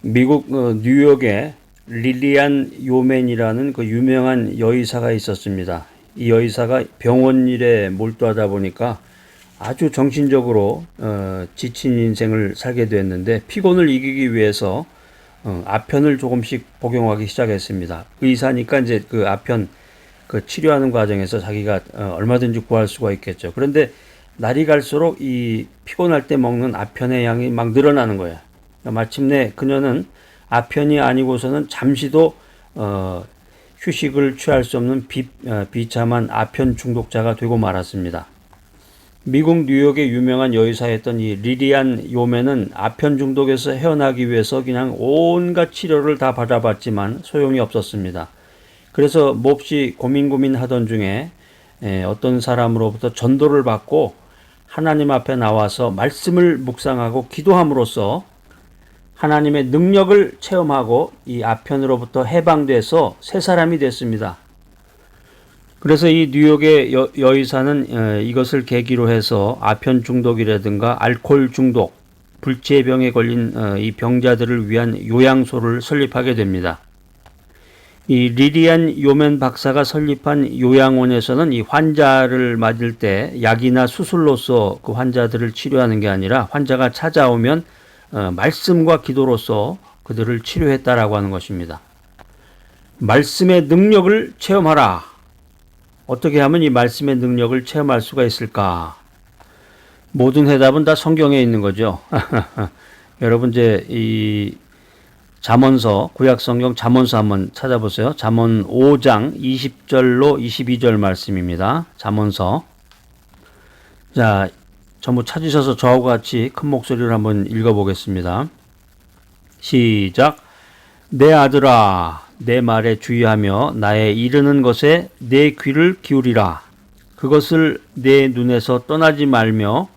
미국 뉴욕에 릴리안 요맨이라는 그 유명한 여의사가 있었습니다. 이 여의사가 병원 일에 몰두하다 보니까 아주 정신적으로 지친 인생을 살게 됐는데, 피곤을 이기기 위해서 아편을 조금씩 복용하기 시작했습니다. 의사니까 이제 그 아편 그 치료하는 과정에서 자기가 얼마든지 구할 수가 있겠죠. 그런데 날이 갈수록 이 피곤할 때 먹는 아편의 양이 막 늘어나는 거예요. 마침내 그녀는 아편이 아니고서는 잠시도 휴식을 취할 수 없는 비참한 아편 중독자가 되고 말았습니다. 미국 뉴욕의 유명한 여의사였던 이 리리안 요맨은 아편 중독에서 헤어나기 위해서 그냥 온갖 치료를 다 받아봤지만 소용이 없었습니다. 그래서 몹시 고민하던 중에 어떤 사람으로부터 전도를 받고 하나님 앞에 나와서 말씀을 묵상하고 기도함으로써 하나님의 능력을 체험하고 이 아편으로부터 해방돼서 새 사람이 됐습니다. 그래서 이 뉴욕의 여의사는 이것을 계기로 해서 아편 중독이라든가 알코올 중독, 불치병에 걸린 이 병자들을 위한 요양소를 설립하게 됩니다. 이 리리안 요맨 박사가 설립한 요양원에서는 이 환자를 맞을 때 약이나 수술로서 그 환자들을 치료하는 게 아니라 환자가 찾아오면 말씀과 기도로서 그들을 치료했다라고 하는 것입니다. 말씀의 능력을 체험하라. 어떻게 하면 이 말씀의 능력을 체험할 수가 있을까? 모든 해답은 다 성경에 있는 거죠. 여러분 이제 이 잠언서, 구약성경 잠언서 한번 찾아보세요. 잠언 5장 20절로 22절 말씀입니다. 잠언서. 자, 전부 찾으셔서 저하고 같이 큰 목소리로 한번 읽어보겠습니다. 시작. 내 아들아, 내 말에 주의하며 나의 이르는 것에 내 귀를 기울이라. 그것을 내 눈에서 떠나게 말며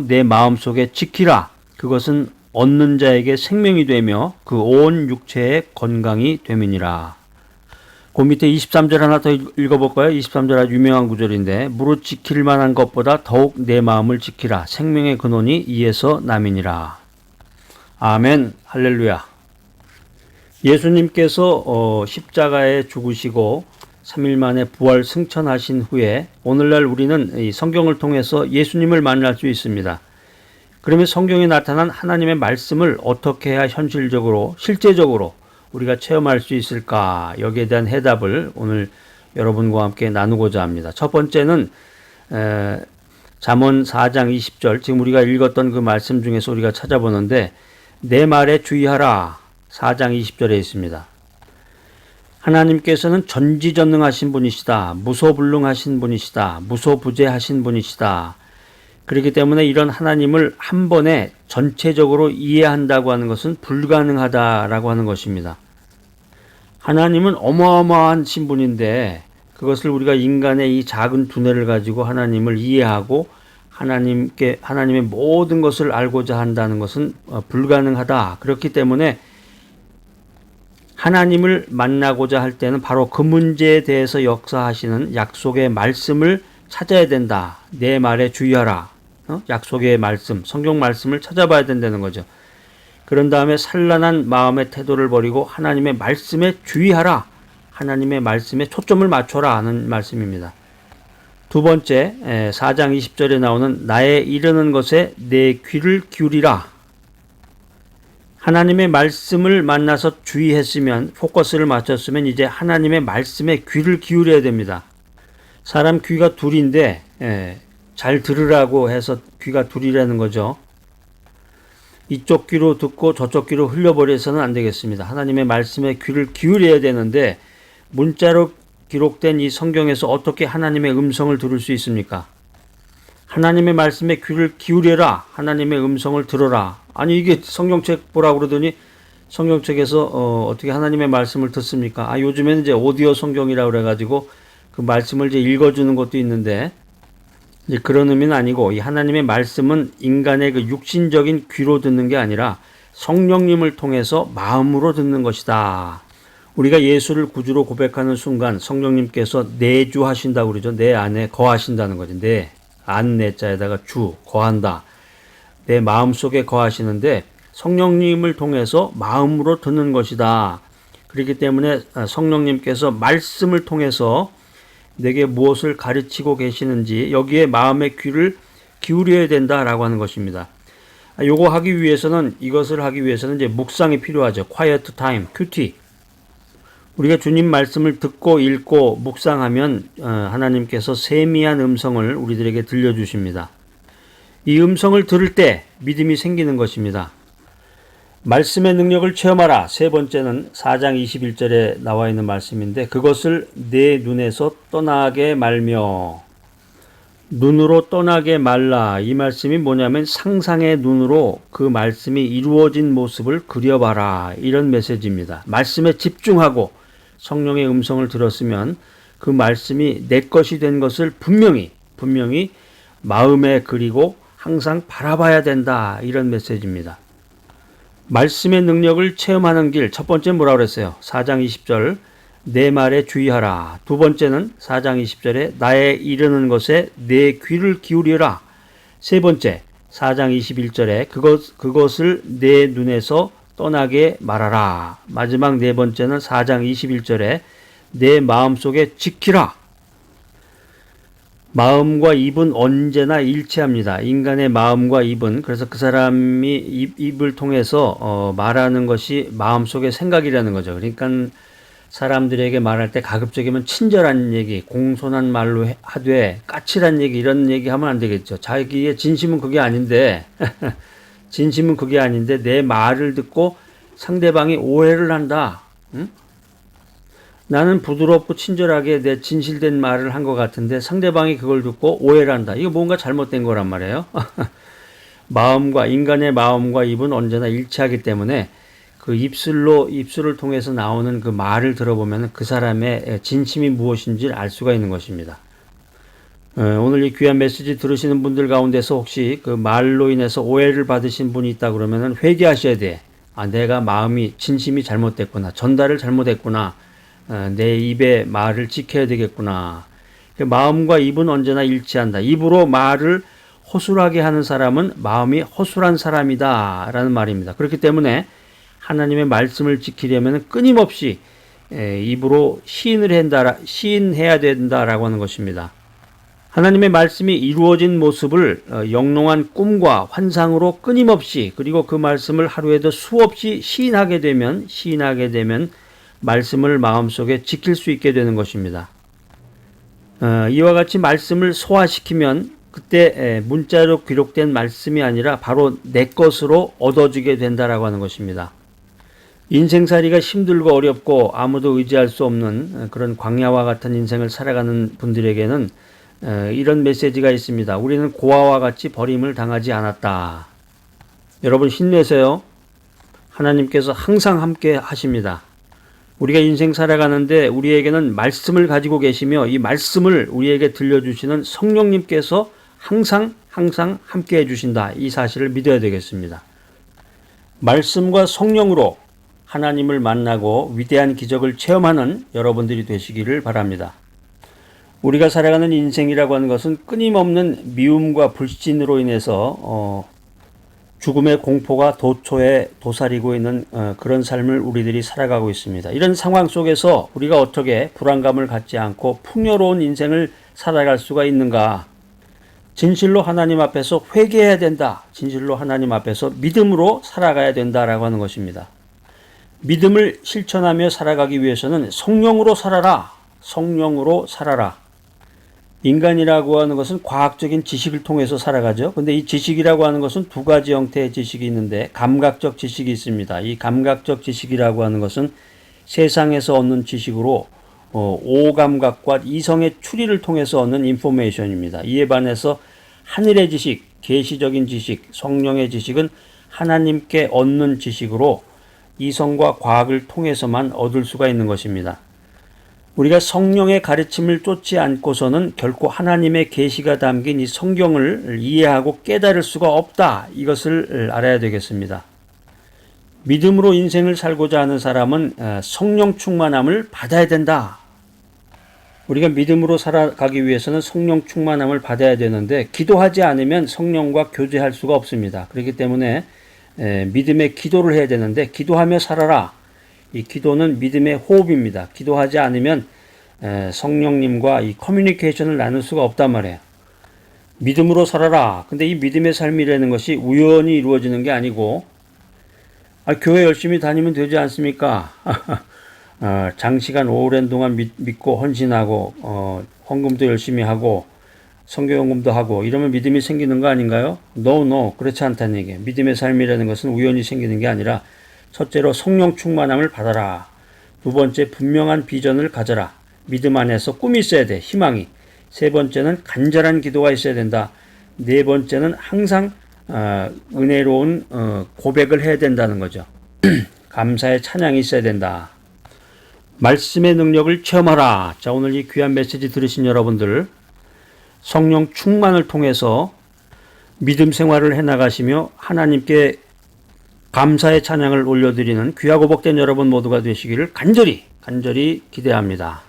내 마음속에 지키라. 그것은 얻는 자에게 생명이 되며 그 온 육체의 건강이 됨이니라. 그 밑에 23절 하나 더 읽어볼까요? 23절 아주 유명한 구절인데, 무릇 지킬 만한 것보다 더욱 내 마음을 지키라. 생명의 근원이 이에서 남이니라. 아멘. 할렐루야. 예수님께서 십자가에 죽으시고 3일 만에 부활 승천하신 후에 오늘날 우리는 이 성경을 통해서 예수님을 만날 수 있습니다. 그러면 성경에 나타난 하나님의 말씀을 어떻게 해야 현실적으로, 실제적으로 우리가 체험할 수 있을까? 여기에 대한 해답을 오늘 여러분과 함께 나누고자 합니다. 첫 번째는 잠언 4장 20절, 지금 우리가 읽었던 그 말씀 중에서 우리가 찾아보는데, 내 말에 주의하라. 4장 20절에 있습니다. 하나님께서는 전지전능하신 분이시다. 무소불능하신 분이시다. 무소부재하신 분이시다. 그렇기 때문에 이런 하나님을 한 번에 전체적으로 이해한다고 하는 것은 불가능하다라고 하는 것입니다. 하나님은 어마어마한 신분인데 그것을 우리가 인간의 이 작은 두뇌를 가지고 하나님을 이해하고 하나님의 모든 것을 알고자 한다는 것은 불가능하다. 그렇기 때문에 하나님을 만나고자 할 때는 바로 그 문제에 대해서 역사하시는 약속의 말씀을 찾아야 된다. 내 말에 주의하라. 약속의 말씀, 성경 말씀을 찾아봐야 된다는 거죠. 그런 다음에 산란한 마음의 태도를 버리고 하나님의 말씀에 주의하라. 하나님의 말씀에 초점을 맞춰라 하는 말씀입니다. 두 번째, 4장 20절에 나오는 나의 이르는 것에 내 귀를 기울이라. 하나님의 말씀을 만나서 주의했으면, 포커스를 맞췄으면 이제 하나님의 말씀에 귀를 기울여야 됩니다. 사람 귀가 둘인데 잘 들으라고 해서 귀가 둘이라는 거죠. 이쪽 귀로 듣고 저쪽 귀로 흘려버려서는 안 되겠습니다. 하나님의 말씀에 귀를 기울여야 되는데, 문자로 기록된 이 성경에서 어떻게 하나님의 음성을 들을 수 있습니까? 하나님의 말씀에 귀를 기울여라. 하나님의 음성을 들어라. 아니, 이게 성경책 보라고 그러더니 성경책에서 어떻게 하나님의 말씀을 듣습니까? 요즘에는 이제 오디오 성경이라고 그래가지고 그 말씀을 이제 읽어주는 것도 있는데, 이제 그런 의미는 아니고, 이 하나님의 말씀은 인간의 그 육신적인 귀로 듣는 게 아니라 성령님을 통해서 마음으로 듣는 것이다. 우리가 예수를 구주로 고백하는 순간 성령님께서 내주하신다고 그러죠. 내 안에 거하신다는 거죠. 내 자에다가 주, 거한다. 내 마음속에 거하시는데, 성령님을 통해서 마음으로 듣는 것이다. 그렇기 때문에 성령님께서 말씀을 통해서 내게 무엇을 가르치고 계시는지 여기에 마음의 귀를 기울여야 된다라고 하는 것입니다. 이것을 하기 위해서는 이제 묵상이 필요하죠. quiet time, QT. 우리가 주님 말씀을 듣고 읽고 묵상하면 하나님께서 세미한 음성을 우리들에게 들려주십니다. 이 음성을 들을 때 믿음이 생기는 것입니다. 말씀의 능력을 체험하라. 세 번째는 4장 21절에 나와 있는 말씀인데 그것을 내 눈에서 떠나게 말며 눈으로 떠나게 말라. 이 말씀이 뭐냐면 상상의 눈으로 그 말씀이 이루어진 모습을 그려봐라. 이런 메시지입니다. 말씀에 집중하고 성령의 음성을 들었으면 그 말씀이 내 것이 된 것을 분명히 마음에 그리고 항상 바라봐야 된다. 이런 메시지입니다. 말씀의 능력을 체험하는 길, 첫 번째 뭐라고 그랬어요? 4장 20절 내 말에 주의하라. 두 번째는 4장 20절에 나의 이르는 것에 내 귀를 기울여라. 세 번째 4장 21절에 그것을 내 눈에서 떠나게 말하라. 마지막 네 번째는 4장 21절에 내 마음속에 지키라. 마음과 입은 언제나 일치합니다. 인간의 마음과 입은 그래서 그 사람이 입을 통해서 말하는 것이 마음속의 생각이라는 거죠. 그러니까 사람들에게 말할 때 가급적이면 친절한 얘기, 공손한 말로 하되 까칠한 얘기 이런 얘기 하면 안 되겠죠. 자기의 진심은 그게 아닌데 내 말을 듣고 상대방이 오해를 한다. 응? 나는 부드럽고 친절하게 내 진실된 말을 한 것 같은데 상대방이 그걸 듣고 오해를 한다. 이거 뭔가 잘못된 거란 말이에요. 인간의 마음과 입은 언제나 일치하기 때문에 그 입술을 통해서 나오는 그 말을 들어보면 그 사람의 진심이 무엇인지 알 수가 있는 것입니다. 오늘 이 귀한 메시지 들으시는 분들 가운데서 혹시 그 말로 인해서 오해를 받으신 분이 있다 그러면 회개하셔야 돼. 내가 진심이 잘못됐구나. 전달을 잘못했구나. 내 입의 말을 지켜야 되겠구나. 마음과 입은 언제나 일치한다. 입으로 말을 허술하게 하는 사람은 마음이 허술한 사람이다 라는 말입니다. 그렇기 때문에 하나님의 말씀을 지키려면 끊임없이 입으로 시인해야 된다라고 하는 것입니다. 하나님의 말씀이 이루어진 모습을 영롱한 꿈과 환상으로 끊임없이 그리고 그 말씀을 하루에도 수없이 시인하게 되면 말씀을 마음속에 지킬 수 있게 되는 것입니다. 이와 같이 말씀을 소화시키면 그때 문자로 기록된 말씀이 아니라 바로 내 것으로 얻어지게 된다라고 하는 것입니다. 인생살이가 힘들고 어렵고 아무도 의지할 수 없는 그런 광야와 같은 인생을 살아가는 분들에게는 이런 메시지가 있습니다. 우리는 고아와 같이 버림을 당하지 않았다. 여러분 힘내세요. 하나님께서 항상 함께 하십니다. 우리가 인생 살아가는데 우리에게는 말씀을 가지고 계시며 이 말씀을 우리에게 들려주시는 성령님께서 항상 함께 해주신다. 이 사실을 믿어야 되겠습니다. 말씀과 성령으로 하나님을 만나고 위대한 기적을 체험하는 여러분들이 되시기를 바랍니다. 우리가 살아가는 인생이라고 하는 것은 끊임없는 미움과 불신으로 인해서 죽음의 공포가 도처에 도사리고 있는 그런 삶을 우리들이 살아가고 있습니다. 이런 상황 속에서 우리가 어떻게 불안감을 갖지 않고 풍요로운 인생을 살아갈 수가 있는가? 진실로 하나님 앞에서 회개해야 된다. 진실로 하나님 앞에서 믿음으로 살아가야 된다라고 하는 것입니다. 믿음을 실천하며 살아가기 위해서는 성령으로 살아라. 성령으로 살아라. 인간이라고 하는 것은 과학적인 지식을 통해서 살아가죠. 근데 이 지식이라고 하는 것은 두 가지 형태의 지식이 있는데 감각적 지식이 있습니다. 이 감각적 지식이라고 하는 것은 세상에서 얻는 지식으로 오감각과 이성의 추리를 통해서 얻는 인포메이션입니다. 이에 반해서 하늘의 지식, 계시적인 지식, 성령의 지식은 하나님께 얻는 지식으로 이성과 과학을 통해서만 얻을 수가 있는 것입니다. 우리가 성령의 가르침을 쫓지 않고서는 결코 하나님의 계시가 담긴 이 성경을 이해하고 깨달을 수가 없다. 이것을 알아야 되겠습니다. 믿음으로 인생을 살고자 하는 사람은 성령 충만함을 받아야 된다. 우리가 믿음으로 살아가기 위해서는 성령 충만함을 받아야 되는데 기도하지 않으면 성령과 교제할 수가 없습니다. 그렇기 때문에 믿음의 기도를 해야 되는데 기도하며 살아라. 이 기도는 믿음의 호흡입니다. 기도하지 않으면 성령님과 이 커뮤니케이션을 나눌 수가 없단 말이에요. 믿음으로 살아라. 근데 이 믿음의 삶이라는 것이 우연히 이루어지는 게 아니고 교회 열심히 다니면 되지 않습니까? 장시간 오랜 동안 믿고 헌신하고 헌금도 열심히 하고 선교연금도 하고 이러면 믿음이 생기는 거 아닌가요? No, 그렇지 않다는 얘기예요. 믿음의 삶이라는 것은 우연히 생기는 게 아니라 첫째로 성령 충만함을 받아라. 두 번째, 분명한 비전을 가져라. 믿음 안에서 꿈이 있어야 돼. 희망이. 세 번째는 간절한 기도가 있어야 된다. 네 번째는 항상 은혜로운 고백을 해야 된다는 거죠. 감사의 찬양이 있어야 된다. 말씀의 능력을 체험하라. 자, 오늘 이 귀한 메시지 들으신 여러분들 성령 충만을 통해서 믿음 생활을 해나가시며 하나님께 감사의 찬양을 올려드리는 귀하고 복된 여러분 모두가 되시기를 간절히 기대합니다.